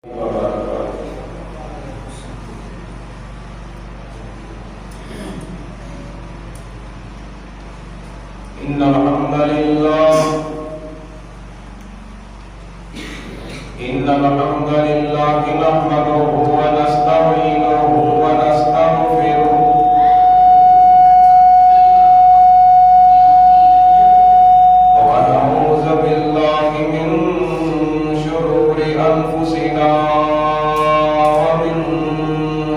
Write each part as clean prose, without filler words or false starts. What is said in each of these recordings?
إن الحمد لله نحمده ونستعينه ونستغفره ونعوذ بالله من شرور أنفسنا ومن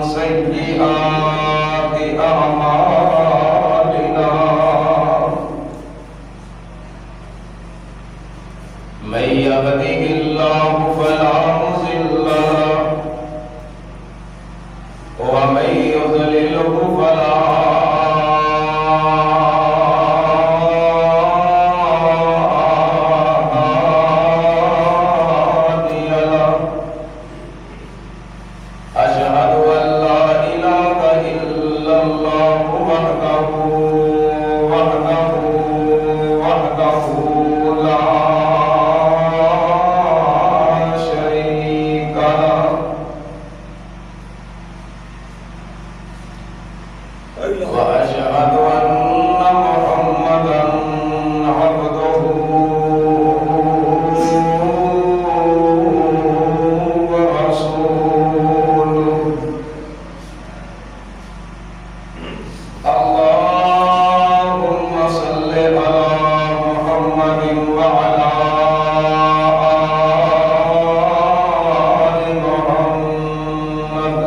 سيئات أعمالنا من يهده الله فلا مضل له ومن يضلله فلا هادي له أشهد أن لا إله إلا الله وحده لا شريك له وأشهد أن محمدا عبده ورسوله اللهم صل على محمد وعلى آل محمد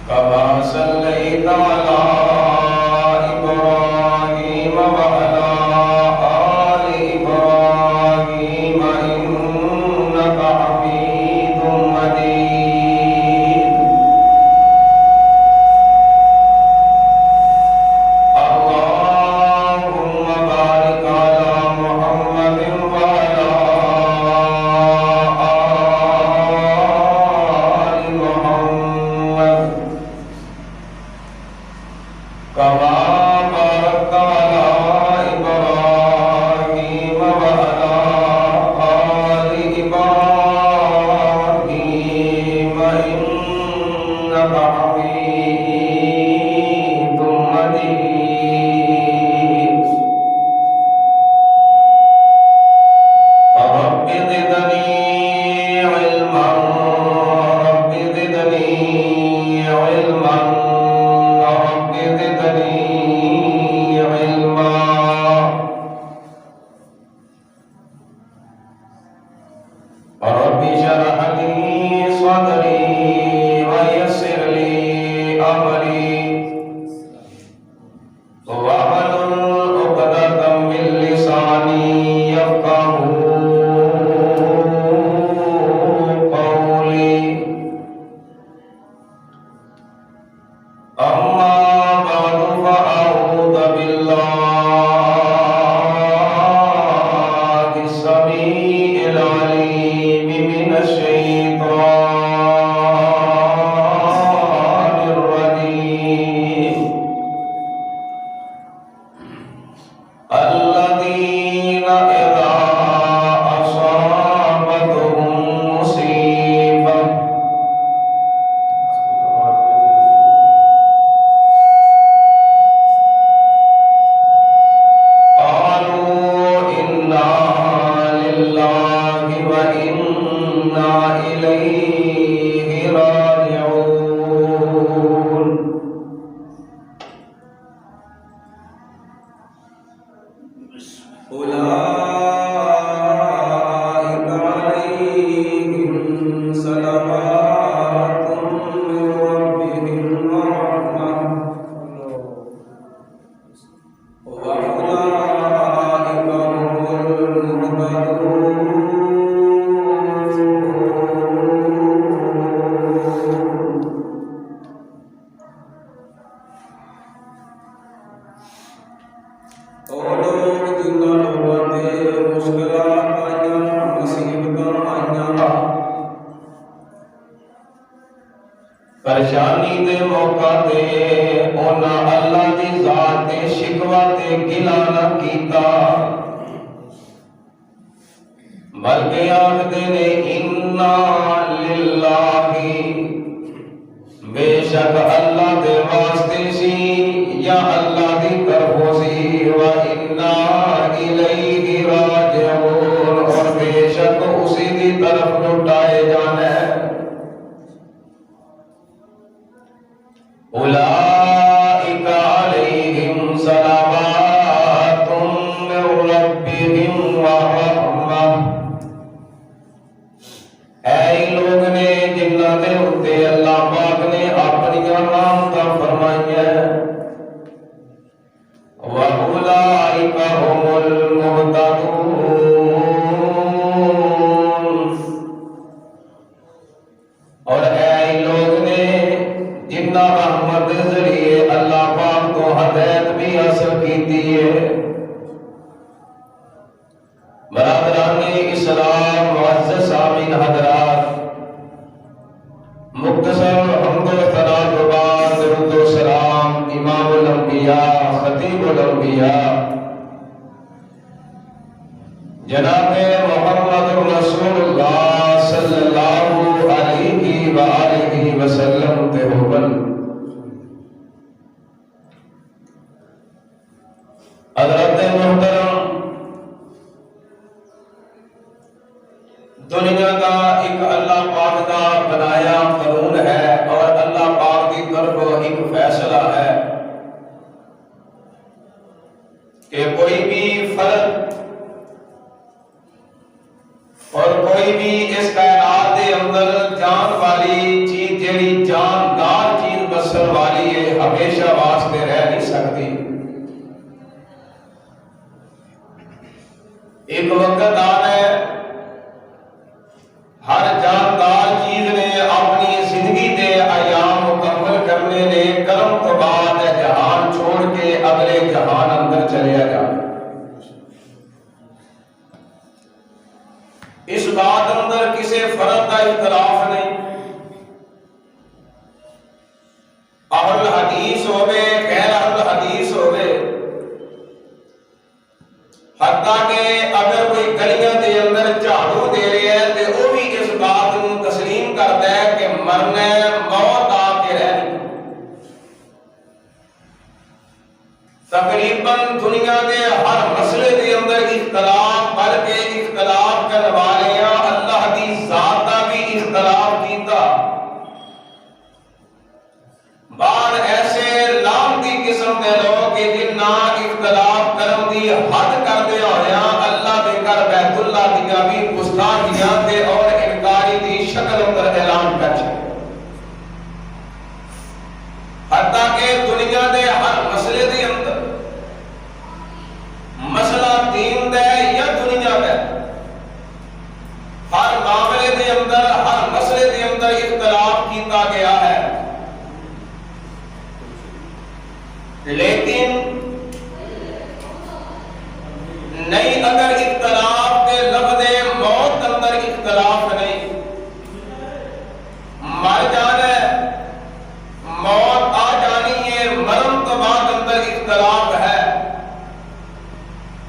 كما صليت على إبراهيم وعلى آل إبراهيم إنك حميد مجيد اللهم بارك على محمد وعلى آل محمد كما باركت على إبراهيم وعلى آل إبراهيم إنك حميد مجيد رب زدني علما رب زدني علما رب زدني علما رب اشرح لي صدري ويسر لي أمري واحلل عقدة من لساني يفقهوا قولي أما بعد فأعوذ بالله السميع العليم من الشيطان الرجيم الذين إذا أصابتهم مصيبة قالوا إنا لله وإنا إليه راجعون أولئك عليهم صلوات من ربهم ورحمة وأولئك هم المهتدون پریشانی دے موقع دے اونا اللہ دی ذات تے شکوہ تے گلہ نہ کیتا بلکہ آخدے نے انا للہ، بے شک اللہ دے واسطے سی یا اللہ دی طرفوں سی، و انا الیہ راجعون، اور بے شک اسی دی طرف لوٹائے جانا ہے۔ اولئک علیہم صلوات من ربہم ورحمہ، اے لوگ نے جنہاں دے اُتے اللہ پاک نے اپنی رحمتاں فرمائیاں، وَأُولَٰئِكَ هُمُ الْمُهْتَدُونَ، اور اے لوگ نے جنہاں رحمت کے ذریعے اللہ پاک کو ہدایت بھی حاصل کیتی ہے۔ برادران اسلام، معزز سامعین حضرات، مختصر حمد و ثنا کے بعد درود و سلام امام الانبیاء خطیب الانبیاء جناب محمد رسول اللہ صلی اللہ علیہ وآلہ وسلم تے ہوبل۔ حضرت محترم، دنیا کا ایک اللہ پاک کا بنایا قانون ہے اور اللہ پاک کی طرف ایک فیصلہ ہے کہ کوئی بھی فرد اور کوئی بھی اس کائنات کے اندر جان والی چیز، جیڑی جاندار چیز بسر والی ہے، ہمیشہ واسطے رہ نہیں سکتی۔ ایک وقت آنا ہے ہر جاندار چیز نے اپنی زندگی دے ایام مکمل کرنے نے کرم تو بعد جہان چھوڑ کے اگلے جہان اندر چلیا جائے۔ اس بات اندر کسی فرد کا اختلاف نہیں، اہل حدیث ہوئے غیر اہل حدیث ہوئے، حتیٰ کہ اگر کوئی گلیاں دے اندر جھاڑو دے رہے ہیں تو وہ بھی اس بات کو تسلیم کرتا ہے کہ مرنا موت آ کے رہنی۔ تقریباً دنیا کے ہر مسئلے کے اندر اختلاف، بلکہ اختلاف کرنے والے اللہ کی ذات کا بھی اختلاف کیتا۔ بعد ایسے لعنتی قسم کے لوگ کہ جنہ اختلاف کرم دی حد کردے ہویا اللہ دے کر بیت اللہ دیا بھی گستاخیاں تے اور انکاری دی شکل اندر اعلان کر چھے، حتیٰ کہ دنیا دے ہر مسئلے دے اندر، مسئلہ دین دے یا دنیا دے، ہر معاملے دے اندر، ہر مسئلے دے اندر اختلاف کیتا گیا ہے، لیکن نہیں اگر اختلاف کے لفظ موت اندر اختلاف نہیں، مر جانا ہے، موت آ جانی ہے، مرن تو بعد اندر اختلاف ہے،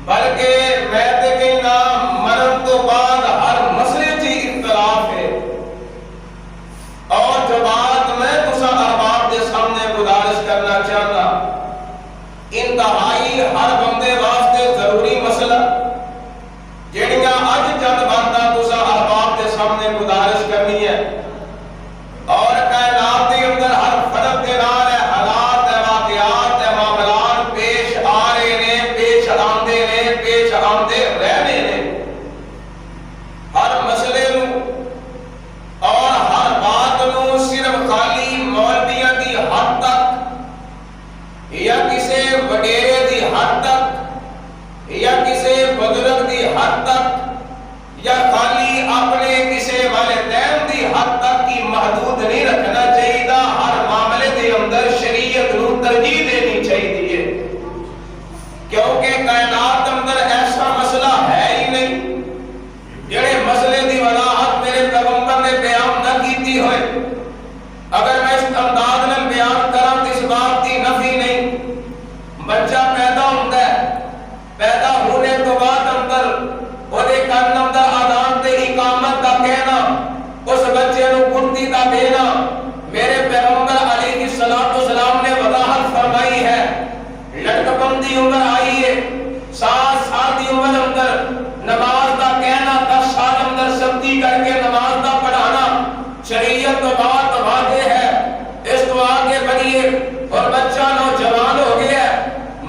بلکہ میں تے کہنا مرن تو بعد ہر مسئلے چی اختلاف ہے۔ اور جو بات میں تسا احباب دے سامنے گزارش کرنا چاہتا، انتہائی ہر بندے واسطے ضروری مسئلہ جڑیاں اج چند باتاں تسا احباب کے سامنے گزارش کرنی ہے، اور کائنات کے اندر ہر فرد کے نال حالات، واقعات، معاملات پیش آ رہے نے، پیش آندے نے، پیش آندے رہنے نے، ہر مسئلے نو اور ہر بات نو صرف خالی مولویاں دی حد تک یا کسی وڈیرے دی حد تک یا کسی بزرگ دی حد تک یا خالی اپنے کسی والدین دی حد تک کی محدود نہیں رکھنا چاہیے، ہر معاملے دے اندر شریعت نو ترجیح دینی چاہیے، کیونکہ کائنات اندر ایسا مسئلہ ہے ہی نہیں جڑے مسئلے دی وضاحت میرے پیغمبر نے بیان نہ کیتی ہوئے۔ اگر میں اس انداز میں بیان کروں تو اس بات کی نفی نہیں، بچہ پیدا ہوتا ہے، پیدا ہونے تو بعد اندر وہ دے کان اندر آدھا کا دینا میرے پیغمبر علیہ السلام نے وضاحت فرمائی ہے. لڑکپن دی عمر آئی ہے 7 سال دی عمر اندر نماز دا کہنا 10 سال اندر سبتی کر کے نماز دا پڑھانا شریعت تو بات واضح ہے. اس تو آگے بڑھیے اور بچہ نوجوان ہو گیا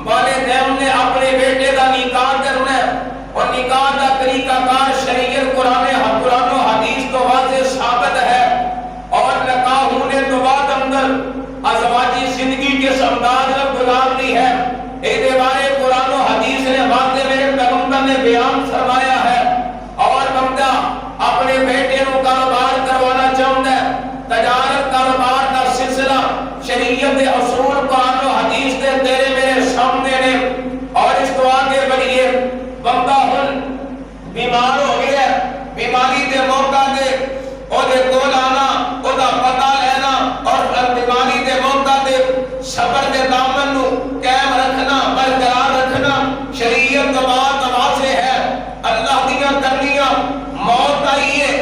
والدین نے اپنے بیٹے دا نکاح کرنا ہے اور نکاح دا طریقہ کار شریعت قرآن و حدیث تو واضح ثابت ہے. اور نکاح ہونے تو بعد اندر ازواجی زندگی کے سمداد میں غلامی ہے. اے بارے قرآن و حدیث نے واضح میرے پیغمبر نے بیان فرمایا ہے. اور بندہ اپنے بیٹے کو کاروبار کروانا چاہتا ہے تجارت کاروبار کا سلسلہ شریعت اصول قرآن و حدیث نے تیرے میرے سامنے نے. اور اس کو آگے بڑھیے بندہ ہن بیمار ہو گیا بیماری دے موقع دے او دے کول آنا او دا پتہ لینا اور بیماری دے موقع دے صبر دے دامن نو قائم رکھنا برقرار رکھنا شریعت بات واضح ہے. اللہ دیاں کرنیاں موت آئی ہے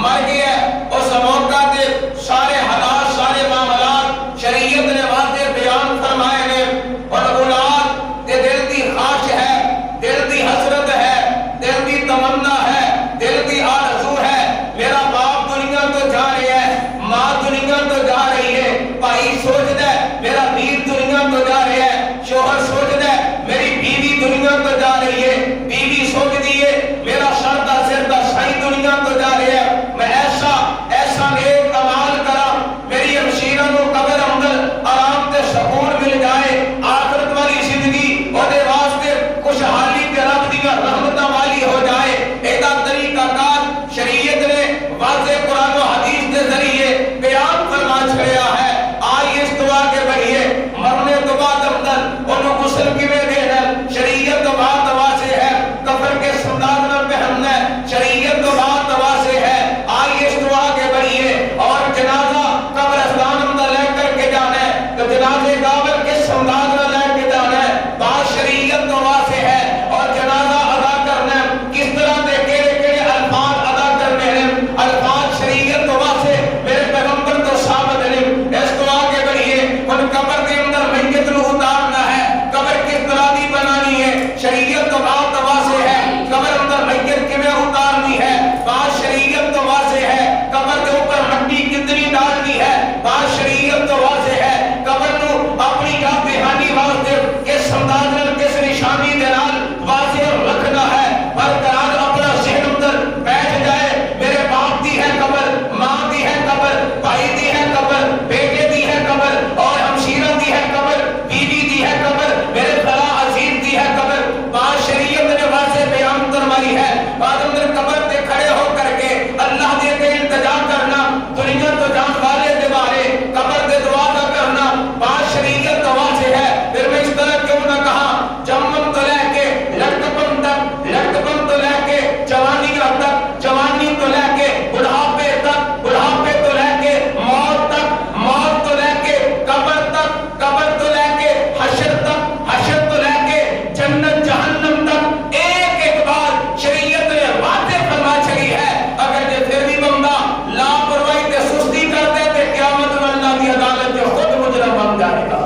مر گیا اس موقع دے سارے حالات سارے معاملات شریعت نے واضح بیان فرمائے نے. اور اولاد دے دل دی خواہش ہے دل دی حسرت ہے دل دی تمنا ہے دل دی آرزو ہے میرا باپ دنیا تو جا رہا ہے ماں دنیا تو جا رہی ہے بھائی سوچتا ہے میرا ویر دنیا تو جا رہا ہے شوہر سوچتا ہے میری بیوی دنیا تو جا رہی ہے بیوی سوچتی ہے میرا سر دا سائی دنیا تو جا رہا ہے. میں ایسا نیک عمل کرا میری ہمشیرہ کو قبر اندر آرام تے سکون مل جائے آخرت والی زندگی اور دے واسطے خوشحالی تے رب دی رحمتاں والی ہو جائے. ایدا طریقہ کار شریعت نے واضح قرآن و حدیث کے ذریعے بیان فرما چھڑیا ہے. آئیے اس دعا کے بڑھیے مرنے تو بعد اندر انہوں غسل کیویں دینا شریعت تو بات واضح ہے. کفن کے سندان میں پہننا شریعت تو بات واضح ہے. آئیے اس دعا کے بڑھیے اور جنازہ قبرستان اندر لے کر کے جانا ہے تو جنازے قبر کے سندان میں لے کے جانا ہے بات شریعت تو واضح ہے. اور جنازہ ادا کرنا ہے کس طرح دے کیڑے الفاظ ادا کرنے ہیں الفاظ شریعت تو واضح میرے پیغمبر تو ثابت ہے. اس دعا کے بڑھیے ان قبر کے اندر میت کو اتارنا ہے قبر کس طرح دی بنانی ہے شریعت تو بات واضح ہے. قبر اندر میت کیویں اتارنی ہے بات شریعت تو واضح ہے. قبر کے اوپر مٹی کتنی ڈالنی ہے بات شریعت تو واضح ہے. قبر کو اپنی یاد دہانی واسطے کس انداز میں کس نشانی دے نال واضح رکھنا ہے برقرار اپنا ذہن اندر بیٹھ جائے. میرے باپ دی ہے قبر ماں دی ہے قبر بھائی دی ہے قبر بیٹے دی ہے قبر اور ہمشیرہ دی ہے قبر بیوی دی ہے قبر میرے فلاں عزیز دی ہے قبر بات شریعت نے واضح بیان فرمائی ہے. بعد اندر قبر تے کھڑے ہو کر کے اللہ دے کے التجا کرنا دنیا تو جان والے دے بارے قبر دے دعا دا کرنا بات شریعت تو واضح ہے. پھر میں اس طرح کیوں نہ کہا جمن تو لے کے لڑکپن تو لے کے جوانی تک جوانی تو لے کے بڑھاپے تک بڑھاپے تو لے کے موت تک موت تو لے کے قبر تک قبر تو لے کے حشر تک حشر تو لے کے جنت جہنم تک ایک ایک بار شریعت نے واضح فرما چلی ہے. اگر یہ پھر بھی بندہ لاپرواہی تے سستی کرتے تے قیامت میں اللہ کی عدالت میں خود مجرم بن جائے گا.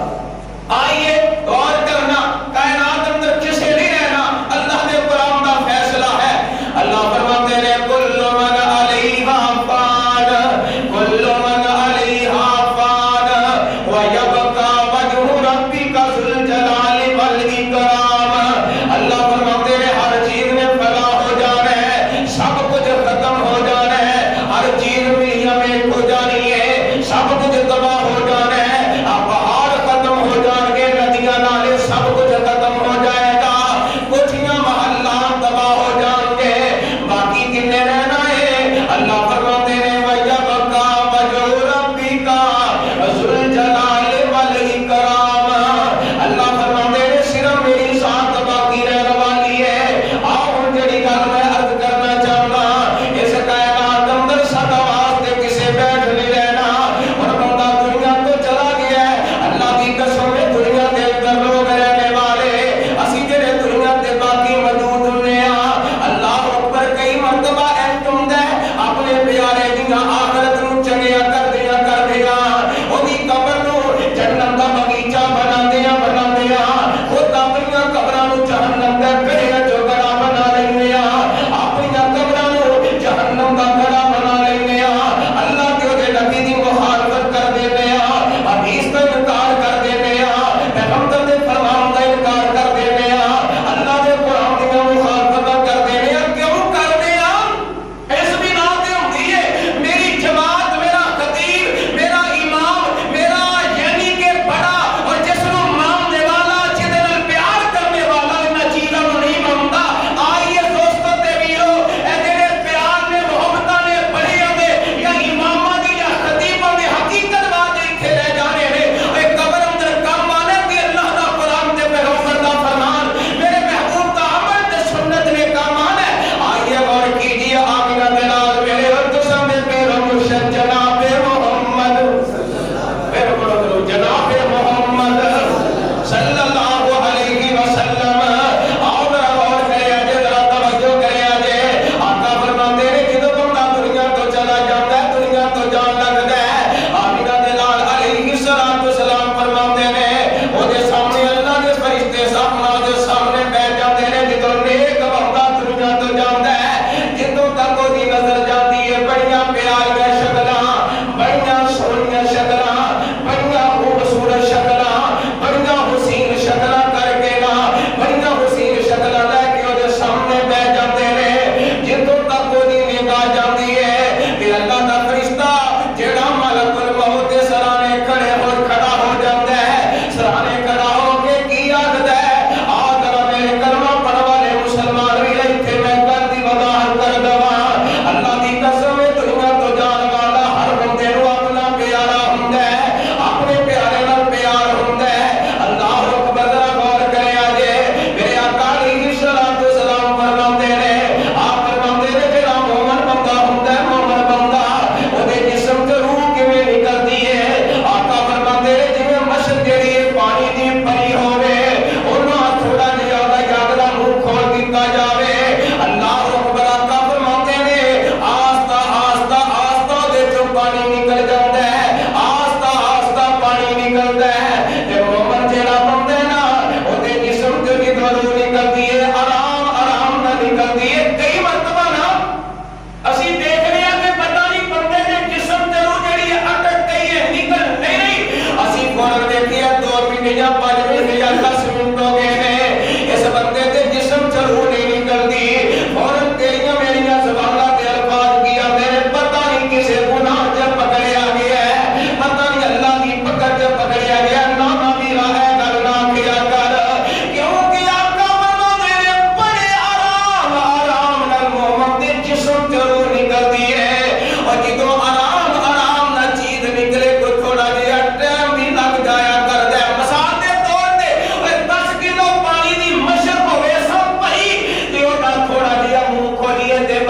آئیے غور کرنا کائنات اندر کسے نہیں رہنا اللہ نے قرآن کا فیصلہ ہے. اللہ فرماتے ہیں کل من علیہا فان کل من علیہا فان ویبقى وجہ ربک ذو الجلال والاکرام. اللہ فرماتے ہیں ہر چیز میں فنا ہو جانا ہے سب کچھ ختم ہو جانا ہے ہر چیز میاں میں کھو جانی ہے سب کچھ تباہ ہو جانا ہے پہاڑ ختم ہو جان گے ندیاں نالے سب کچھ ختم ہو جائے گا کوٹھیاں محلات تباہ ہو جان گے باقی کنے رہنا ہے. اللہ فرماتے ہیں وَيَبْقَى وَجْهُ رَبِّكَ ذُو الْجَلَالِ وَالْإِكْرَامِ. اللہ فرماتے ہیں صرف میری ذات باقی رہنے والی ہے. آؤ جڑی گل میں عرض کرنا چاہتا اس کائنات اندر سدا واسطے کسے بیٹھ نہیں رہنا اور بندہ دنیا تو چلا گیا ہے. اللہ کی قسم ہے دنیا دے اندر لوگ رہنے والے اسی جڑے دنیا تے باقی موجود ہونے اللہ اکبر کئی مرتبہ اے تم دے اپنے پیارے دیاں آخرت نو چنگیا کر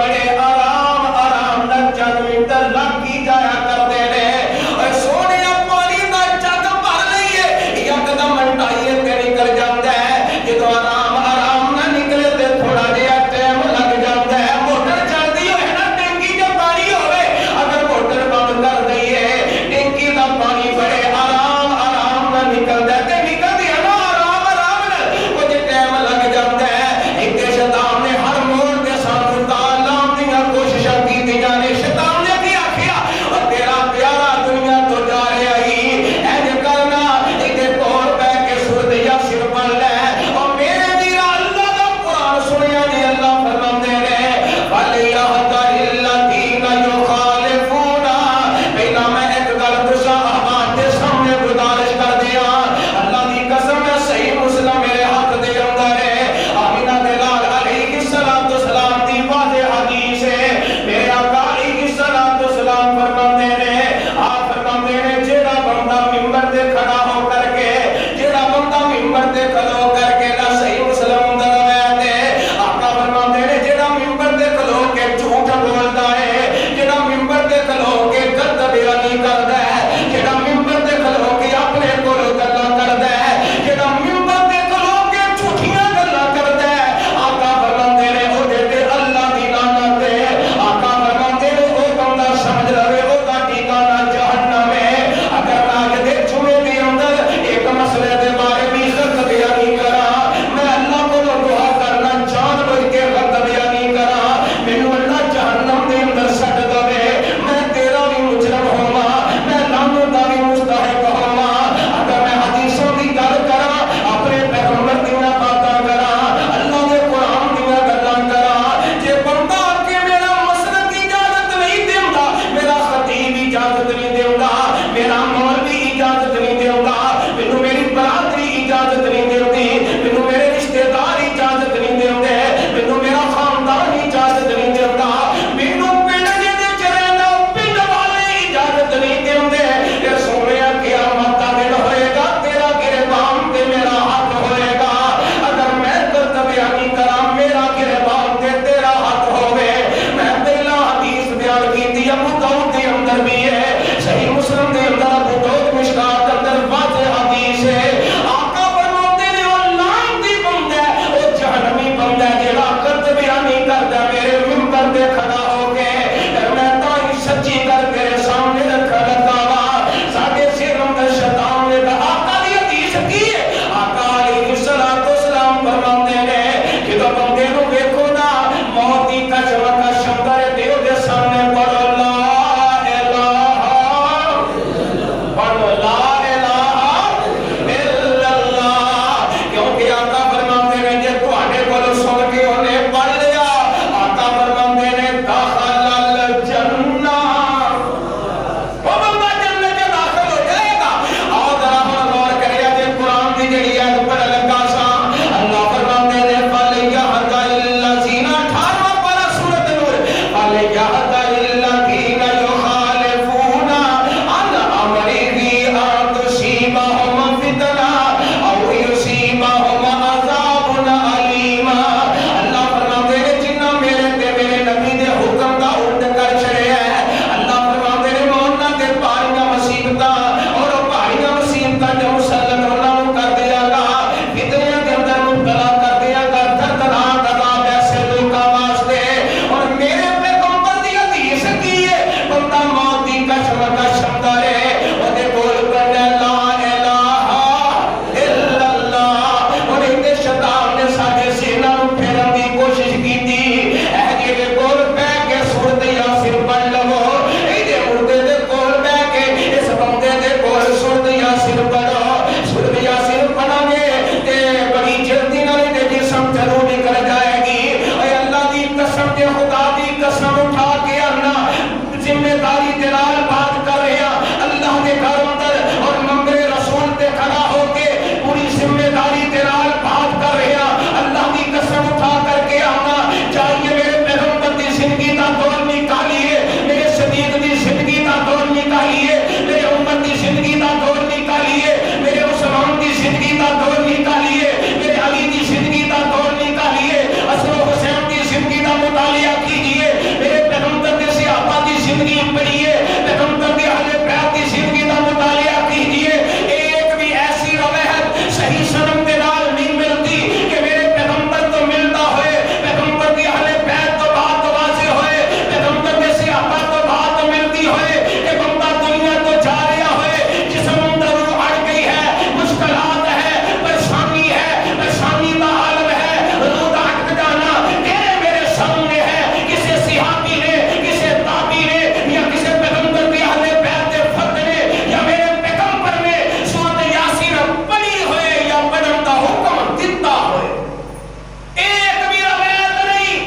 بڑے آرام آرام نال چند منٹ لگ کی جایا کرتے ہیں سونے پانی دا جگ بھر لئیے یکدم منٹائیے تے نکل جاتا ہے جدو آرام آرام نہ نکلے تے تھوڑا جہا ٹائم لگ جاتا ہے موٹر چلتی ہوئے نا ٹینکی جو پانی ہوئے اگر موٹر بند کر دئیے ٹینکی دا پانی بڑے آرام آرام نہ نکلتا ہے نکل دیا نا آرام آرام نہ کچھ ٹائم لگ جاتا ہے ایک شیطان نے ہر موڑ کے ساتھ تعلیم دیا کوششاں کی دی جانے شیطان نے کیا کیا اور تیرا پیارا دنیا تو جا رہا ہی ایج کرنا ایک اور بے کے سرد یا سر پر لے اور میرے دیرا اللہ کا قرآن سنیا جی اللہ فرماتے ہیں فَلْيَحْذَرِ الَّذِينَ يُخَالِفُونَ پہلا میں ایک گل دوسرا احباب کے سامنے گزارش کر دیا اللہ کی قسم ہے صحیح مسلم میرے ہاتھ دے اندر ہے آمینہ دلال علیہ السلام دی واضح حدیث ہے میرے آقا علیہ السلام فرماتے ہیں آپ فرماتے ہیں جیڑا بندہ منبر دے کھڑا ہو کر کے جیڑا بندہ منبر دے کھڑا ہو کر کے نہ صحیح مسلم دا روایت ہے آقا فرماتے ہیں جیڑا منبر دے کھڑا ہو کے جھوٹ بولتا ہے جیڑا منبر دے کھڑا ہو کے غلط بیانی کرتا ہے جیڑا منبر دے کھڑا ہو کے اپنے کول گلاں کردا ہے جیڑا منبر دے کھڑا ہو کے جھوٹیاں گلاں کردا ہے آقا فرماتے ہیں او دے اللہ دی لعنت ہے آقا فرماتے ہیں او بندہ سمجھ لے او دا ٹھکانہ جہنم ہے اگر آج دے جمعے دے اندر ایک مسئلے دے بارے بھی غلط بیانی کرا میں اللہ کو دعا کرنا جان بوجھ کے غلط بیانی کرا مینوں اللہ جہنم دے اندر سٹ دے میں تیرا بھی مجرم ہوواں میں لعنت دا بھی مستحق ہوواں اگر میں حدیثوں دی گل کراں اپنے پیغمبر دیاں باتاں کراں اللہ دے قرآن دیاں گلاں کراں جے بندہ کہ میرا مسلک اجازت نہیں دیندا میرا خطیب اجازت نہیں دیندا میرا مولوی اجازت نہیں دیندا مینوں میری برادری اجازت نہیں دیندی مینوں میرے رشتہ دار اجازت نہیں دیندے مینوں میرا خاندان اجازت نہیں دیندا مینوں پنڈ دے وچ رہنا پنڈ والے اجازت نہیں دیندے اے سونیا قیامت دا دن ہوئے گا تیرا گریبان تے میرا ہاتھ ہوئے گا اگر میں غلط بیانی کراں میرا گریبان تے تیرا ہاتھ ہوئے میں پہلا حدیث بیان کیتی ابو داؤد دے اندر بھی ہے صحیح مسلم دے اندر ابو داؤد مشکات دے اندر واضح حدیث ہے آقا فرماتے ہیں او لعنتی بندہ ہے او جہنمی بندہ ہے جیڑا غلط بیانی کردا میرے منبر تے کھڑا ہو کے میں تاں سچی کر تیرے سامنے رکھا لگا وا ساڈے سر اندر شیطان نے آقا دی حدیث کی ہے آقا علیہ السلام فرماتے ہیں جدوں بندے نوں ویکھو نا موت دی کشمکش اندر دیو دے سامنے پڑھو لا الہ پڑھو لا الہ الا اللہ کیونکہ آقا فرماتے ہیں جے تواڈے کول سن کے اونے پڑھ لیا آقا فرماتے ہیں داخل الجنہ وہ بندہ جنت میں داخل ہو جائے گا اور ذرا ہم غور کریا جے قرآن دی جڑی آیت پڑھ لگا سا اللہ فرماتے ہیں فَلْيَحْذَرِ الَّذِينَ 18واں پارہ سورۃ نور فَلْيَحْذَرِ الَّذِينَ يُخَالِفُونَ عَنْ أَمْرِهِ أَن تُصِيبَهُمْ فِتْنَةٌ أَوْ يُصِيبَهُمْ عَذَابٌ أَلِيمٌ اللہ فرماتے ہیں جنہاں میرے تے میرے نبی دے حکم دا الٹ کر چھڑیا ہے اللہ فرماتے ہیں میں انہاں تے بھاریاں مصیبتاں اور بھاریاں مصیبتاں جو مسلط انہاں نوں کر دیا گا فتنے دے اندر مبتلا کر دیا گا دردناک عذاب ایسے لوکاں واسطے اور میرے پیغمبر دی حدیث کی ہے بندہ موت دی کشمکش اندر ہے او دے کول پڑھنا لا الہ الا اللہ اور ایک شیطان نے ساڈے سیناں نوں پھیرن دی کوشش کیتی اے جے کول بیٹھ کے سورۃ یاسین پڑھ لو اے دے مردے دے کول بیٹھ کے اس بندے دے کول سورۃ یاسین پڑھو سورۃ یاسین پڑھا گے تے بڑی جلدی نال دے جسم ضرور نکل جائے گی اے اللہ دی قسم تے خدا دی قسم اٹھا کے اللہ ذمہ داری دے نال بات کر رہے ہیں اللہ دے گھر اندر اور منبر رسول تے کھڑا ہو کے پوری ذمہ داری دے نال بات کر رہے ہیں اللہ دی قسم اٹھا کر کے آنا چاہیے میرے پیغمبر دی زندگی دا دور نکالیے میرے صدیق دی زندگی دا دور نکالیے میرے عمر دی زندگی دا دور نکالیے میرے عثمان دی زندگی دا دور نکالیے میرے علی دی زندگی دا دور نکالیے حسن و حسین دی زندگی دا مطالعہ کیجئے پڑھیے, پیغمبر کے اہل بیت کی زندگی کا مطالعہ کیجیے. ایک بھی ایسی روایت صحیح سند کے نال نہیں ملتی کہ میرے پیغمبر تو ملتا ہوئے, پیغمبر کے اہل بیت تو بات واضح ہوئے, پیغمبر کے صحابہ تو بات ملتی ہوئے کہ بندہ دنیا تو جا رہا ہوئے, جسم اندر روح اڑ گئی ہے, مشکلات ہے, پریشانی ہے, پریشانی کا عالم ہے, روح کا اٹک جانا تیرے میرے سامنے ہے. کسی صحابی نے, کسی تابعی نے, یا کسی پیغمبر کے اہل بیت کے فرد نے, یا میرے پیغمبر نے سورۃ یاسین پڑھی ہوئے یا پڑھن کا حکم دیتا ہوئے, ایک بھی روایت نہیں.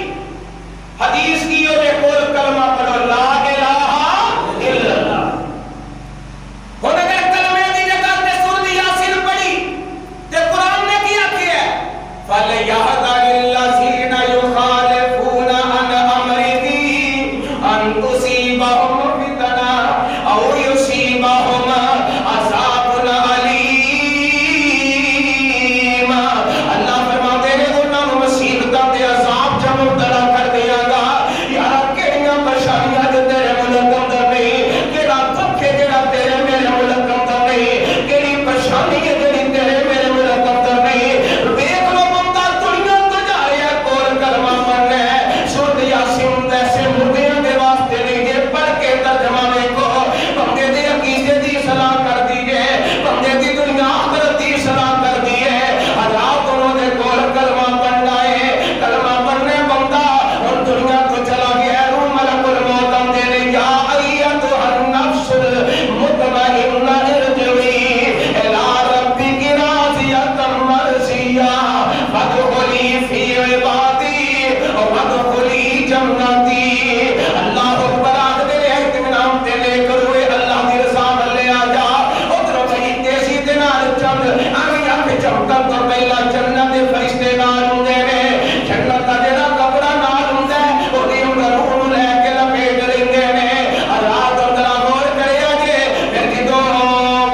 حدیث کی اور کول کلمہ پڑھو لا الہ الا اللہ. اور اگر کلمے دی جگہ تے سورۃ یاسین پڑھی تے قرآن نے کیا کیا ہے, فَلْيَحْذَرِ الَّذِينَ يُخَالِفُونَ عَنْ أَمْرِهِ أَن تُصِيبَهُمْ فِتْنَةٌ أَوْ يُصِيبَهُمْ عَذَابٌ أَلِيمٌ. اللہ فرماتے ہیں انہاں نوں مصیبتاں تے عذاب جب مبتلا کر دیاں گا. یار کیڑیاں پریشانیاں تے تیرے ملک اندر نہیں, کیڑا دکھ ہے جڑا تیرے میرے ملک اندر نہیں, کیڑی پریشانی ہے جڑی تیرے میرے ملک اندر نہیں. دیکھ لو بندہ دنیا تو جا رہا ہے, کول کلمہ پڑھنا ہے, سورۃ یاسین ایسے مردیاں دے واسطے نہیں جے پڑھ کے ترجمہ کو بندے دے عقیدے دی اصلاح کر دیے, بندے دی دنیا آخرت دی اصلاح کر دیے. حضرات انہوں نے کول کلمہ پڑھنا ہے, کلمہ پڑھنے بندہ اور دنیا کو چلا گیا ہے. روح ملک الموت آندے نے, یا ایتھا النفس المطمئنہ ارجعی الی ربک راضیۃ مرضیہ فادخلی فی عبادی وادخلی جنتی. اللہ اکبر آخدے نے اطمینان تے لے کر ہوئے اللہ دی رضا لے آ جا. ادھر بھائی تیزی دے نال چل آگے آ کے چمکن تو پہلا جنت دے فرشتے نال ہوندے نے, جنت دا جڑا کپڑا نال ہوندا ہے اودے اندر روح نوں لے کے لپیٹ لیندے نے. رات اندر غور کریا جے, پھر جدوں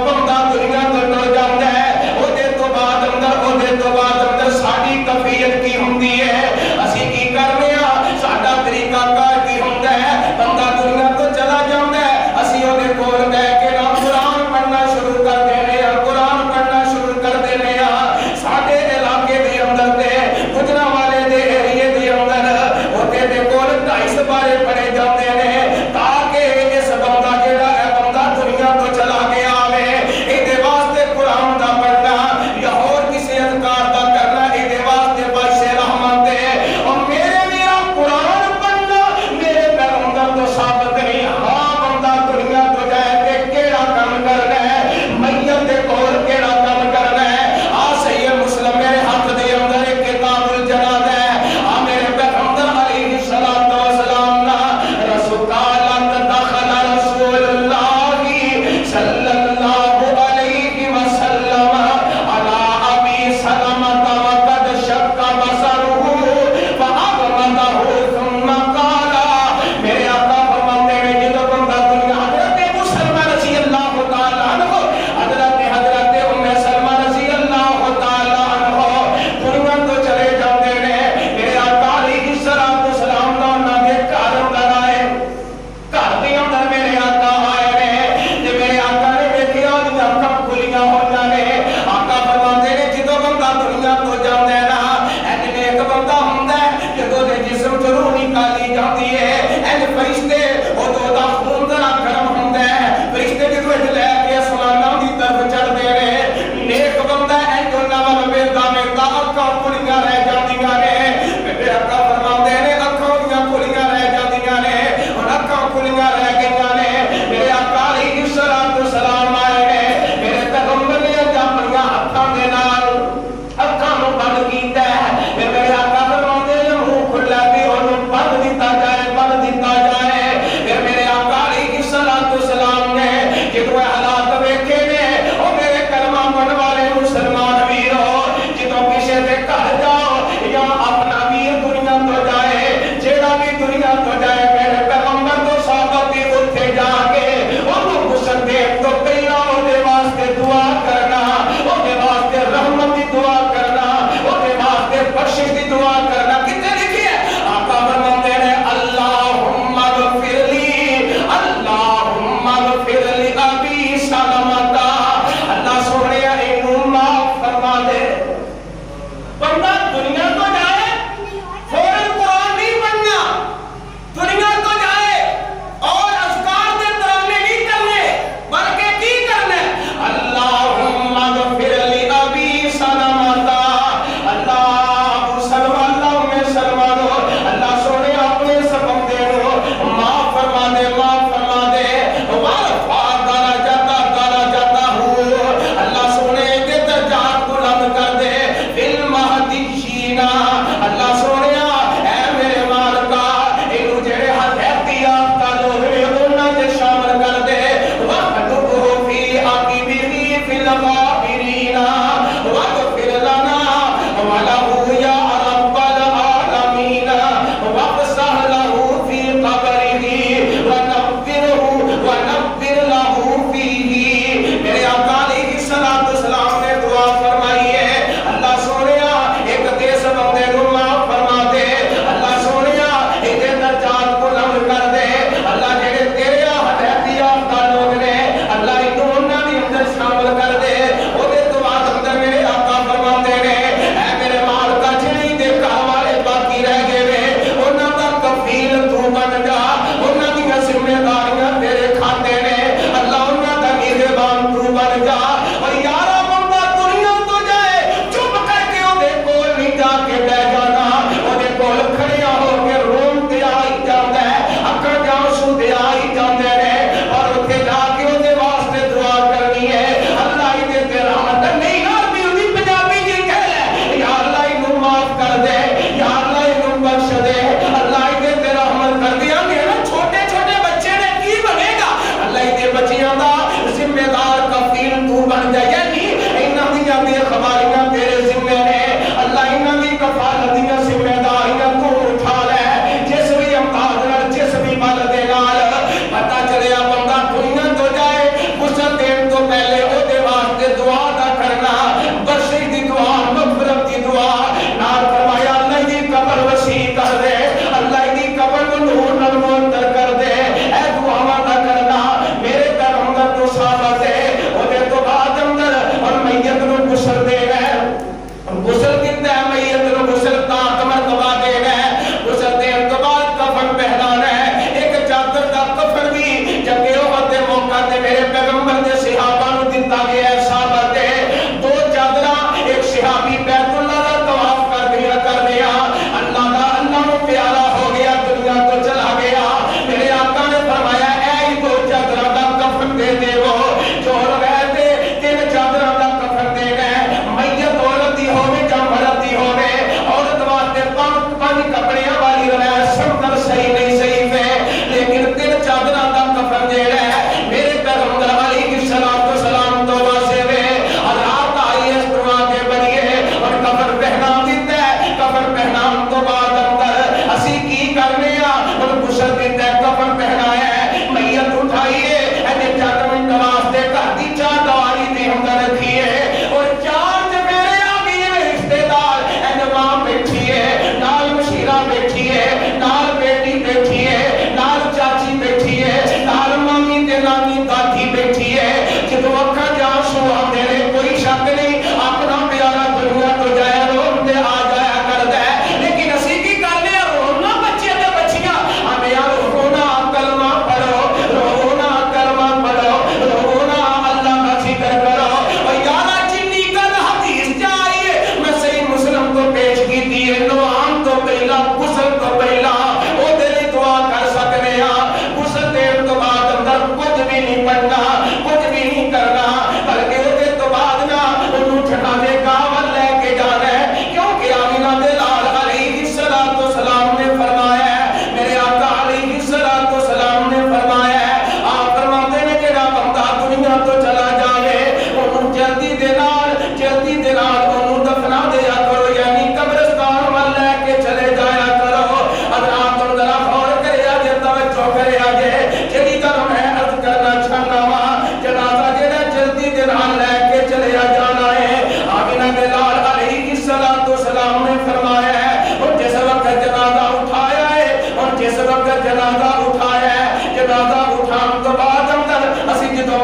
بندہ دنیا تو ٹر جاندا ہے اودے تو بعد اندر ساڈی کیفیت کی ہوندی ہے, اسی کی کرنے ہاں, ساڈا طریقہ کار کی ہوندا ہے. بندہ دنیا تو چلا جاندا ہے, اسی اودے کول بیٹھ کے نا قرآن پڑھنا شروع کر دینے ہاں, قرآن پڑھنا شروع کر دینے ہاں. ساڈے علاقے دے اندر تے گجرا والے دے ایریے دے اندر اوتے دے کول 250 بارے پڑھے جاندے نے, تاکہ اس بندہ جڑا ہے بندہ دنیا تو چلا گیا آوے, اے دے واسطے قرآن دا پڑھنا یا اور کسی اذکار دا کرنا اے دے واسطے باعث رحمت ہے. اور میرے میرا قرآن پڑھنا میرے پیغمبر تو ثابت نہیں. ہاں بندہ دنیا تو جائے تے کیڑا کام کرنا ہے, میت دے کول کیڑا کام کرنا ہے. آ صحیح مسلم میرے ہاتھ دے اندر ایک کتاب الجناز ہے, آ میرے پیغمبر علیہ الصلوۃ والسلام نا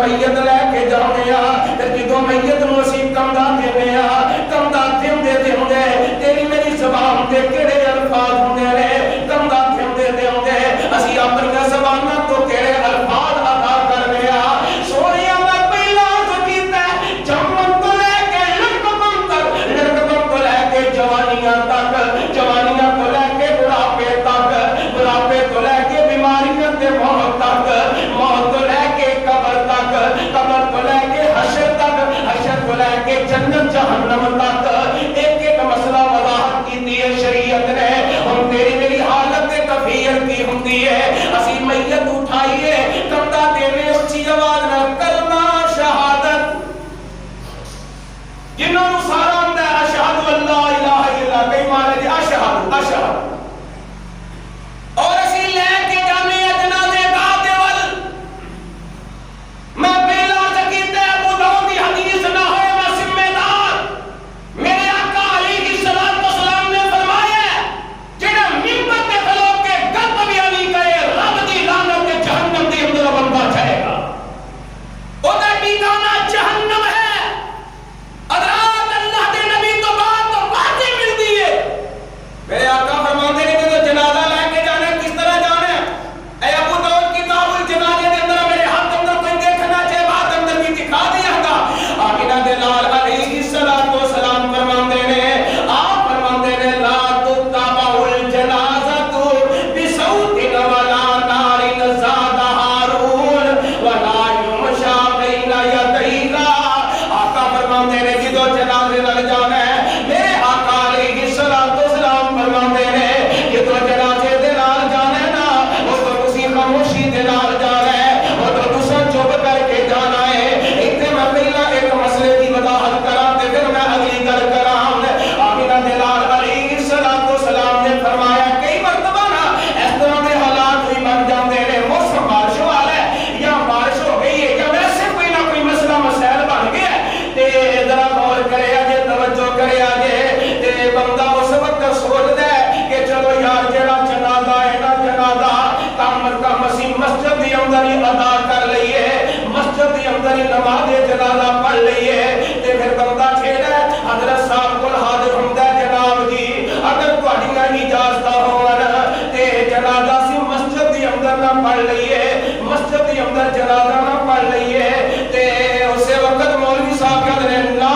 میت لے کے جانے تے جدوں میت نوں اسی کمدا دینے کمدا دیندے دیندے تیری میری زبان تے کیڑے الفاظ ہوندے نے کمدا دیندے دیندے اسی اپنی زباناں تو کیڑے الفاظ ادا کرنے سونیا میں پہلا کیتا جمن تو لے کے لڑکپن تو لے کے جوانیاں تو لے کے بڑھاپے تو لے کے بیماریاں تے موت تو لے کے قبر تو لے کے حشر تو لے کے جنت جہنم تک ایک ایک مسئلہ وضاحت کی ہے شریعت نے ہم تیری میری حالت کفیر کی ہوندی ہے اسی میت اٹھائیے کمدا دینے اچھی آواز نہ کلمہ شہادت جنہوں نے سارا اندر اشہد اللہ الہ الا اللہ کئی مانے جی اشہد اور اسی لے کے جانے جنازے گاہ ول میں پہلا چکیتے ابو داؤد کی حدیث نہ ہوئے میں ذمہ دار میرے آقا علیہ السلام نے فرمایا جنہ ممبر پہ کھلو کے گلب بیانی کرے رب دی لعنت کے جہنم دی اندر بندہ جائے گا ادھر ٹھکانہ جہنم ہے حضرات اللہ دے نبی تو بات تو باتیں ملتی ہے میرے آقا فرماتے ہیں کہ جنازہ لے کے جانے کس طرح جانے اے ابو داؤد کتاب الجنازے دے اندر میرے ہاتھ اندر کوئی دیکھنا چاہے بات اندر بھی دکھا دیا گا آمینہ دے لال علیہ السلام فرماتے ہیں آپ فرماتے ہیں لا تتبع الجنازۃ بصوت ولا نار زاد ہارون ولا یمشى بین یدیہا آقا فرماتے ہیں جدو جنازے لگ جانا ہے میرے آقا علیہ السلام فرماتے ہیں جدو جنازے دے نال جانا ہے نا وہ تو کسی خاموشی دے نال جانا ہے وہ تو تساں چپ کر کے جانا ہے ایتھے میں پہلا ایک مسئلے کی وضاحت کراں تے پھر میں اگلی گل کراں آمینہ دے لال علیہ السلام نے فرمایا کئی مرتبہ نا اس طرح دے حالات بھی بن جاندے نے موسم بارش والا ہے یا بارش ہو گئی ہے یا ویسے کوئی نہ کوئی مسئلہ مسائل بن گیا ہے تے ذرا غور کرے جے توجہ کرے جے تے بندہ اس وقت سوچدا ہے کہ چلو یار جڑا جنازہ ہے نا جنازہ کم اسی مسجد دی اندر ہی ادا کر لئیے مسجد دی اندر ہی نماز جنازہ پڑھ لئیے تے پھر بندہ چھیڑا ہے حضرت صاحب کول حاضر ہوندا ہے جناب جی اگر تہاڈیاں اجازت ہون تے جنازہ سی مسجد دی اندر نہ پڑھ لئیے مسجد دی اندر جنازہ نہ پڑھ لئیے تے اسی وقت مولوی صاحب کہتے ہیں نا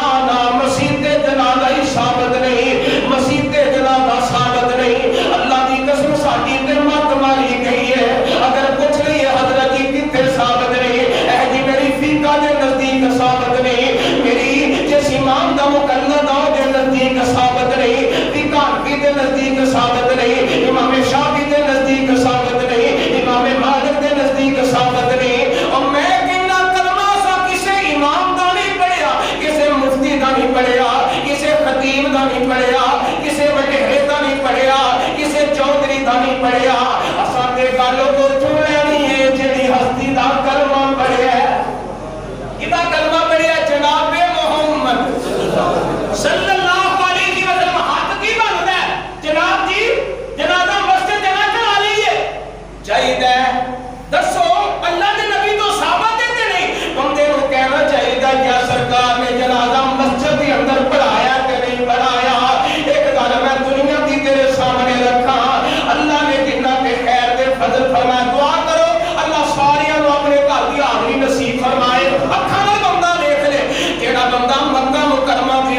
مسجد جنازہ ہی ثابت نہیں مسجد جنازہ ثابت نہیں اللہ دی قسم ساڈی تے مت ماری گئی ہے اگر کچھ نہیں ہے حضرت کی کتے ثابت نہیں اے جی میری فقہ دے نزدیک ثابت نہیں میری جس امام دا مقلد ہو دے نزدیک ثابت نہیں فقہ کی دے نزدیک ثابت نہیں امام شافعی دے نزدیک ثابت نہیں امام مالک دے نزدیک ثابت نہیں اور میں کہنا کلمہ سا کسے امام دا نہیں پڑھیا کسے مفتی دا نہیں پڑھیا کسے خطیب دا نہیں پڑھیا کسے وڈیرے دا نہیں پڑھیا کسے چودھری دا نہیں پڑھیا اساں تے گل کو چن لینی ہے جڑی ہستی دا کلمہ پڑھیا کدا کلمہ پڑھیا جناب محمد صلی اللہ علیہ وسلم ہاتھ کی بندا ہے جناب جی جنازہ مسجد جمع کرا لئیے چاہیے دسو اللہ دے نبی تو ثابت دیتے نہیں بندے کو کہنا چاہیے کیا سرکار نے جنازہ مسجد کے اندر پڑھایا کہ نہیں پڑھایا ایک گل میں دنیا کی تیرے سامنے رکھا اللہ نے جنہ کے خیر دے فضل فرمائے دعا کرو اللہ ساریاں نو اپنے گھر دی حاضری نصیب فرمائے اکھاں نال بندہ دیکھ لے جیڑا بندہ مکہ مکرمہ دی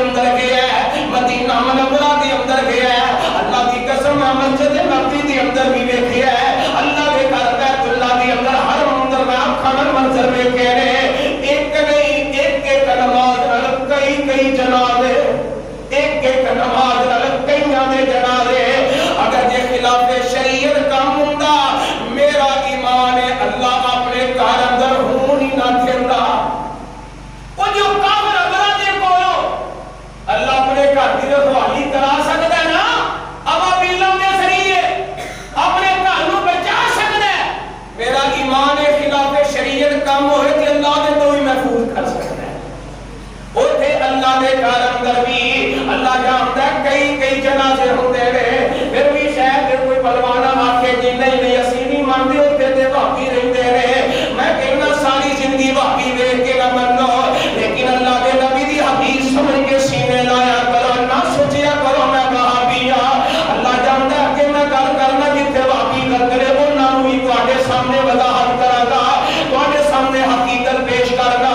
سامنے وضاحت کراں گا تواڈے سامنے حقیقت پیش کرنا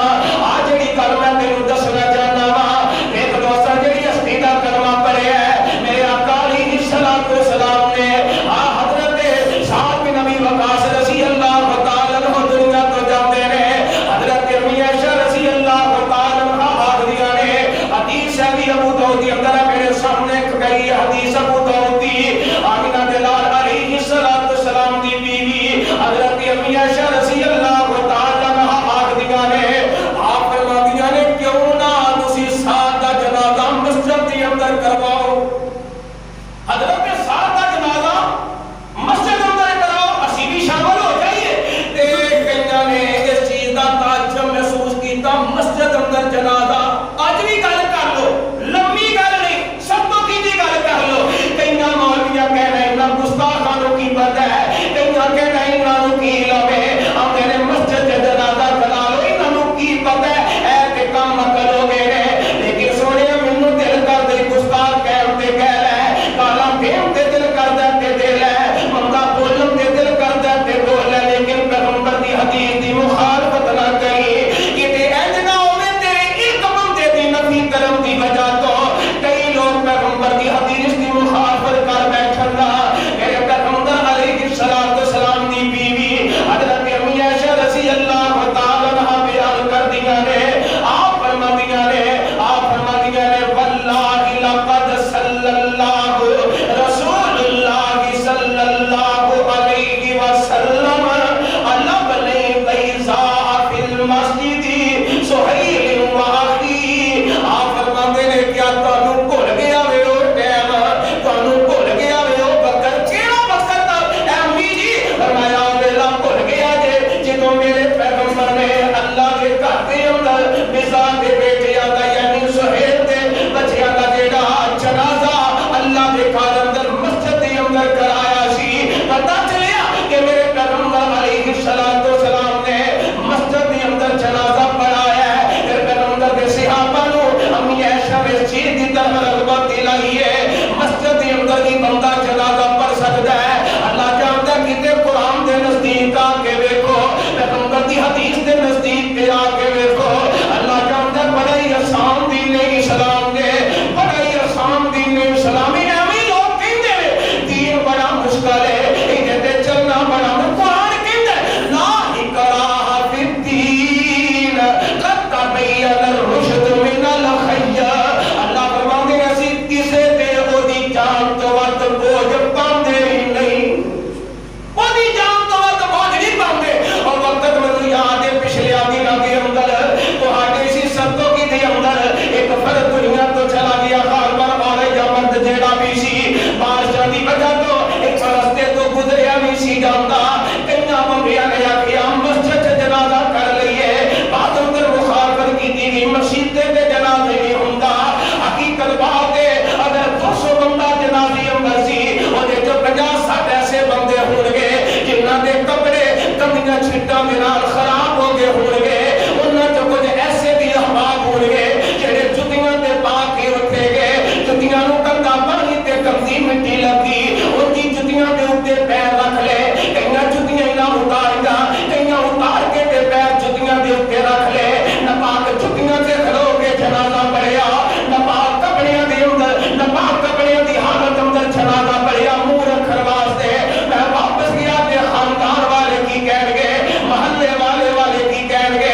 آج جڑی گل میں تینوں دسنا چاہنا وا ایک دوسرا جڑی ہستی دا کلمہ پڑھیا ہے میرے آقا علیہ الصلوۃ والسلام نے حضرت سعد بن ابی وقاص رضی اللہ تعالی عنہ دنیا تو جاندے نے حضرت امی عائشہ رضی اللہ تعالی عنہ آخدیاں نے حدیث ہے بھی ابو داؤد کے اندر میرے سامنے گئی حدیث ابو داؤد دی آمنہ دلال علیہ الصلوۃ والسلام دی بیوی حضرت امی عائشہ رضی اللہ تعالی عنہ آخدیاں نے آپ فرماندیاں نے کیوں نہ تسی سعد دا جنازہ مسجد کے اندر کرواؤ حضرت سعد دا جنازہ مسجد اندر کراؤ اسی بھی شامل ہو جائیے تے کئیاں نے اس چیز دا تعجب محسوس کیتا مسجد اندر جنازہ اج بھی گل کر لو لمبی گل نہیں سب تو کیجی گل کر لو کئیاں مولویاں کہہ رہے ہیں گستاخانوں کی بات ہے کئیاں کہہ رہے ہیں انہاں کی لوے ہم کہہ رہے مسجد تے جنازہ کرا لو انہاں کی پتہ ہے اے تے کم کرو گے لیکن سونے مینوں دل کر دے گستاخ کہن تے کہہ رہے گالاں دین تے دل کر دے تے دل ہے مندا بولن تے دل کر دے تے بول ہے لیکن پیغمبر دی حدیث دی مخالفت نہ کری کہ انج نہ ہوے تیرے ایک بندے دی نفی کرم دی وجہ تو کئی لوگ پیغمبر دی حدیث دی مخالفت کر بیٹھن دا میرے پیغمبر علیہ الصلوۃ والسلام دی بیوی حضرت امی عائشہ رضی اللہ تعالی عنہا بیان کر دیا نے آپ فرماندیاں نے واللہ لقد صلی اللہ رسول اللہ صلی اللہ علیہ وسلم علی بنی بیضاء فی المسجد سہیل و اخی آپ فرماندے نے کیا تانوں بھول گیا وے او ٹائم تانوں بھول گیا وے او وقت کیڑا وقت اے امی جی فرمایا ویلا بھول گیا جے جدوں میرے پیغمبر نے اللہ کے گھر دے اندر بیضاء دے بیٹے دا یعنی سہیل دے بچیاں دا جیڑا جنازہ اللہ دے گھر اندر مسجد دے اندر کرایا سی پتہ چلیا کہ میرے پیغمبر علیہ الصلوۃ والسلام نے مسجد دے اندر جنازہ پڑھایا ہے پھر پیغمبر دے صحابہ نو امی عائشہ اس چیز دی طرف رغبت دلائی ہے مسجد دے اندر ہی بندہ جنازہ پڑھ سکتا ہے اللہ جانتا ہے کتے قرآن دے نزدیک آ کے ویکھو پیغمبر دی حدیث دے نزدیک تے آ کے ویکھو اللہ جانتا ہے بڑا ہی آسان دین ہے اسلام دے بڑا ہی آسان دین ہے اسلام ایویں لوگ کہندے نے دین بڑا مشکل ہے ایں تے چلنا بڑا قرآن کہندا ہے لا اکراہ فی الدین قد تبین الرشد من الغی اللہ فرماندے ہیں اسی کسے تے او دی جان تو ود بوجھ پاندے ہی نہیں او دی جان تو ود بوجھ نہیں پاندے اور وقت مینوں یاد ہے پچھلے دنوں دے اندر تہاڈے اسی سبتوں کی دے اندر ایک فرد دنیا تو چلا گیا خال پر اور یا مرد جیڑا بھی سی بادشاہ دی وجہ تو ایک راستے تو گزریا بھی سی جاندا کئیاں بندیاں نے آکھیا مسجد جنازہ کر لئیے بعد اندر مخالفت کیتی گئی مسجد تے جنازے نہیں ہوندا حقیقت بات ہے اگر 200 بندہ جنازے اندر سی اودے جو 50-60 ایسے بندے ہون گے جنہاں دے کپڑے کمیاں چھٹاں دے نال خراب ہو گئے ہون گے انہاں چ کچھ ایسے بھی احباب ہون گے جڑے جُتیاں تے پا کے رکھے گئے جُتیاں نوں گندا پانی تے گندی مٹی لگی ان کی جُتیاں دے اوتے پیر رکھ لے کئیاں جُتیاں نہ اتاریاں کئیاں اتار کے تے پیر جُتیاں دے اوتے رکھ لے ناپاک جُتیاں تے کھلو کے جنازہ پڑھیا ناپاک کپڑیاں دے اندر ناپاک کپڑیاں دی حالت اندر جنازہ پڑھیا منہ رکھن واسطے میں واپس گیا تے خاندان والے کی کہن گے محلے والے کی کہن گے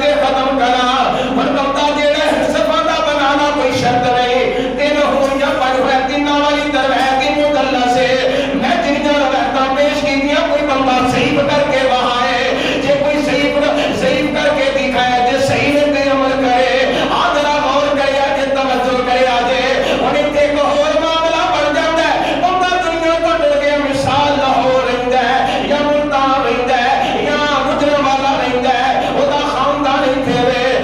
تے ختم کرا اور بندہ جیڑا صفا دا بنانا کوئی شرط نہیں تین ہو یا پنج ہوئے تینہ والی درویت کی مدلہ سے میں جنیاں روایتاں پیش کی دیا کوئی بندہ صحیح کر کے وہاں ہے جے کوئی صحیح کر کے دکھائے جے صحیح تے عمل کرے آدھرا غور کرے جے توجہ کرے آجے انہیں تے کو اور معاملہ بڑھ جاتا ہے بندہ دنیا کو ڈر گیا مثال لاہور رہتا ہے یا ملتان رہتا ہے یا گجرا والا رہتا ہے وہ دا خاندان ہی تھے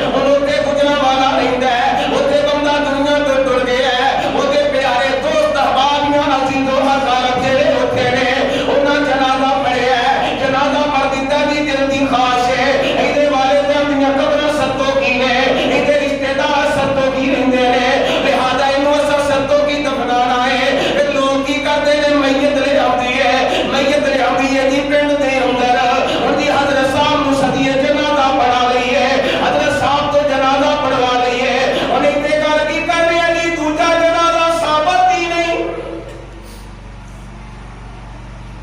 انہوں تے گجرا والا رہتا ہے وہ تے بندہ دنیا کو ڈر گیا ہے وہ تے پیارے دوست احبابیاں عزیز و حضارت جڑے ہوتے نے انہاں جنازہ پڑھے ہے جنازہ پڑھ دیتا دی دل دی خواہش ہے ایدے والے دنیا قبر ستوں کی نے ایدے رشتہ دار ستوں کی رہندے نے لہذا انہوں اسا ستوں کی دفنانا ہے پھر لوگ کی کرتے ہیں میت لے آتی ہے جی پنڈ دے اندر ان دی حضرت صاحب مسدیے جنازہ پڑھا لئی ہے حضرت صاحب تو جنازہ پڑھوا لئی ہے انہیں تے کر کی کر رہے ہیں جی دوجا جنازہ ثابت ہی نہیں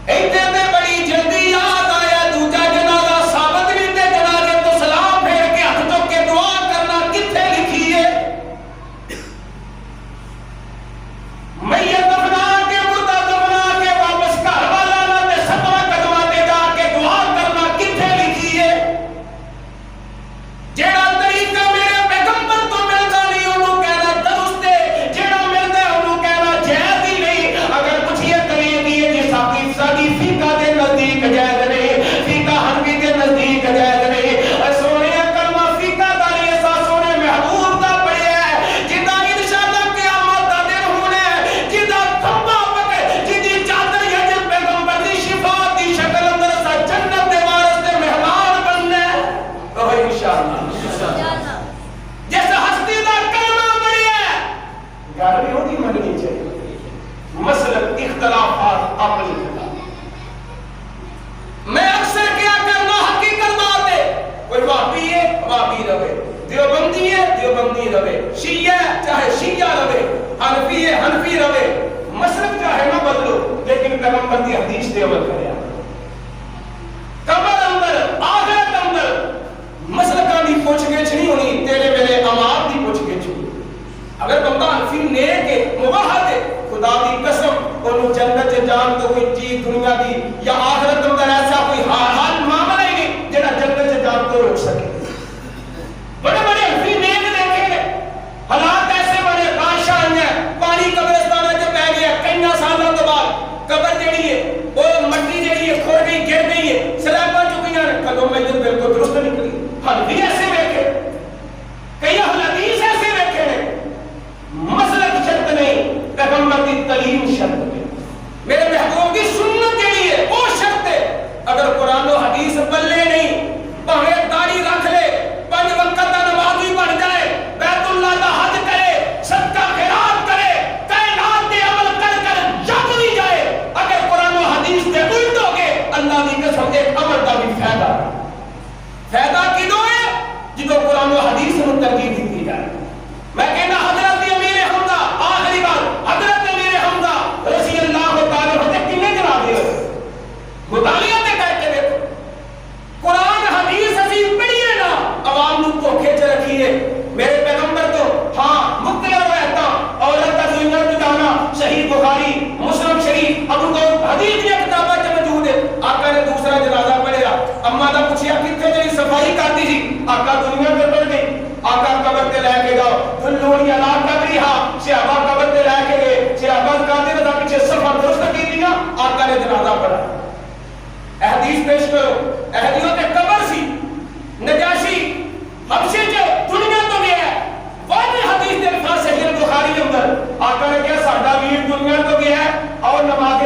ایتے تے بڑی جلدی یاد آیا دوجا جنازہ ثابت نہیں تے جنازے تو سلام پھیر کے ہاتھ چوک کے دعا کرنا کتنے لکھی ہے میت دفنا کے مردہ دفنا کے واپس گھر والا نہ تے ستواں قدماں تے جا کے دعا کرنا کتنے لکھی ہے جیڑا طریقہ میرے پیغمبر تو ملتا نہیں انہوں کہنا درست ہے جیڑا ملتا ہے انہوں کہنا جائز ہی نہیں اگر کچھ یہ طریق ہے جی ساڈی فقہ دے نزدیک جائز نہیں فقہ حنفی دے نزدیک جائز نہیں اور سونے کلمہ فقہ دا نہیں ایسا سونے محبوب دا پڑھیا ہے جدا انشاءاللہ قیامت دا دن ہونا ہے جدا تھمبا پکے جدی چادر یا جن پیغمبر دی شفاعت دی شکل اندر سا جنت دے وارث دے مہمان بننا ہے تو انشاءاللہ جیسا ہستی دا کلمہ پڑھیا ہے گھر میں ہوتی مننی چاہیے مسلک اختلافات عقلی میں اکثر کیا کرنا حقیقت بات ہے کوئی وہابی ہے وہابی رہے دیوبندی ہے دیوبندی رہے شیعہ ہے چاہے شیعہ رہے حنفی ہے حنفی رہے مسلک چاہے نہ بدلو لیکن پیغمبر دی حدیث دے عمل کرے قبر اندر آخرت اندر مسلکاں دی پوچھ گچھ نہیں ہونی تیرے میرے امام دی پوچھ گچھ ہونی اگر بندہ حنفی نیک ہے موحد ہے خدا دی قسم انہوں جنت جان تو کوئی چیز دنیا دی یا آخرت اندر ایسا کوئی حال معاملہ ہی نہیں جنہ جنت جان تو روک سکے بڑے بڑے حنفی نیک دیکھے حالات ایسے بڑے بادشاہ ہیں پانی قبرستان جو پہ گیا کئی سالوں کے بعد قبر جڑی ہے وہ مٹی جڑی ہے کھوڑ گئی گر گئی ہے سلیباں چکیاں کدوں میں جو بالکل درست نکلی حنفی ایسے دیکھے کئی حدیث ایسے دیکھے مسلک شرط نہیں پیغمبر کی تعلیم شرط ہے میرے محبوب کی سنت جڑی ہے وہ شرط ہے اگر قرآن و حدیث بلے نہیں بھاوے داڑھی رکھ لے 5 وقت کا نمازی بن جائے بیت اللہ کا حج کرے صدقہ خیرات کرے کائنات کے عمل کر کر جب بھی جائے اگر قرآن و حدیث سے الٹ ہو گئے اللہ کی قسم ایک عمل کا بھی فائدہ کدوں ہے جدو قرآن و حدیث میں ترغیب دی جائے میں کہنا حضرت امیر حمزہ آخری بات حضرت امیر حمزہ رضی اللہ تعالیٰ عنہ کنے جناب دے مطالعہ تے کر کے دیکھو قرآن حدیث اسی پڑھیے نا عوام نو دھوکے چ رکھیے میرے پیغمبر تو ہاں مختلف رہتا عورت کا دنیا میں جانا صحیح بخاری مسلم شریف ابو داؤد حدیث کی کتابیں موجود ہے آقا نے دوسرا جنازہ پڑھیا اما دا پوچھیا کتنے جی صفائی کرتی سی آقا دنیا میں پڑھ گئی آقا قبر تے لے کے جاؤ دلونی علا قبریہا صحابہ قبر تے لے کے گئے صحابہ قادر دا پیچھے سفر درست کی دیا آقا نے جنازہ پڑھا حدیث پیش کرو احدیوں تے قبر سی نجاشی حبشے جو دنیا تو گیا ہے واضح حدیث دے الفاظ صحیح بخاری اندر آقا نے کہا ساڈا ویر دنیا تو گیا ہے اور نماز